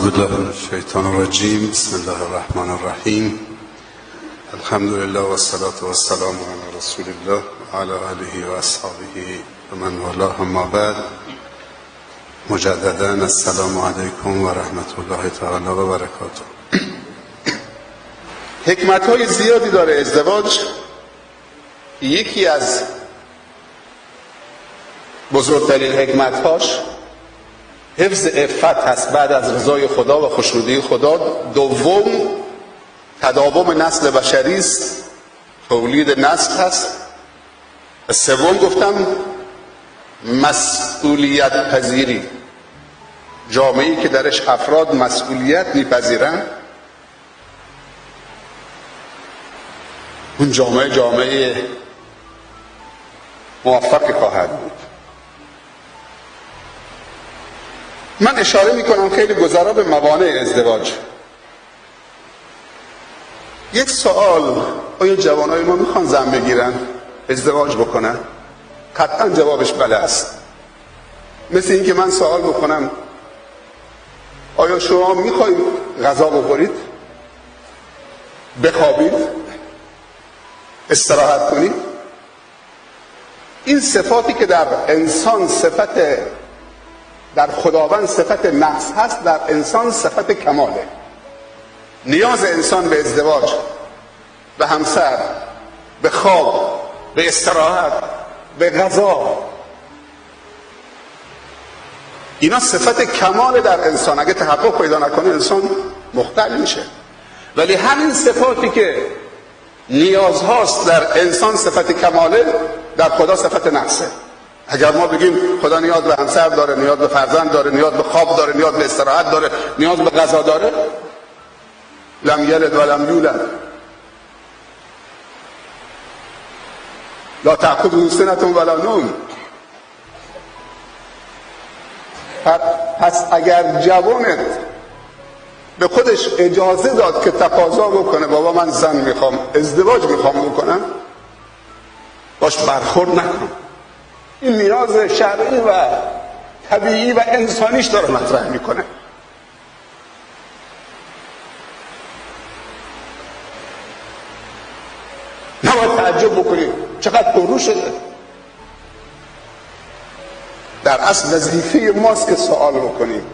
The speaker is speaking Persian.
بالله من الشیطان الرجیم. بسم الله الرحمن الرحیم. الحمد لله و الصلاة و السلام علی رسول الله و علی آله و اصحابه و من والاه. اما بعد، مجددا السلام علیکم و رحمت الله تعالی و برکاته. حکمت‌های زیادی داره ازدواج. یکی از بزرگترین حکمت‌هاش حفظ عفت هست بعد از رضای خدا و خوشنودی خدا. دوم، تداوم نسل بشری است، تولید نسل هست. و سوم گفتم مسئولیت پذیری، جامعه‌ای که درش افراد مسئولیت میپذیرن، اون جامعه موفقی خواهد بود. من اشاره میکنم خیلی گذرا به موانع ازدواج. یک سوال: آیا جوانای ما میخوان زن بگیرن، ازدواج بکنن؟ قطعا جوابش بله است. مثل این که من سوال بکنم آیا شما میخواید غذا بخورید، بخوابید، استراحت کنید؟ این صفاتی که در انسان در خداوند صفت نقص هست، در انسان صفت کماله. نیاز انسان به ازدواج، به همسر، به خواب، به استراحت، به غذا، اینا صفت کمال در انسان. اگه تحقق پیدا نکنه انسان مختل میشه. ولی همین صفاتی که نیازهاست در انسان صفت کماله، در خدا صفت نقصه. اگر ما بگیم خدا نیاز به همسر داره، نیاز به فرزند داره، نیاز به خواب داره، نیاز به استراحت داره، نیاز به غذا داره، لم یلد و لم یولد، لا تأخذه سنة ولا نوم. پس اگر جوانت به خودش اجازه داد که تقاضا بکنه بابا من زن میخوام، ازدواج میخوام بکنم، باش برخورد نکن. این نیاز شرعی و طبیعی و انسانیش داره مطرح میکنه. نباید تعجب بکنیم چقدر پررو شده. در اصل وظیفه ماست که سوال بکنیم.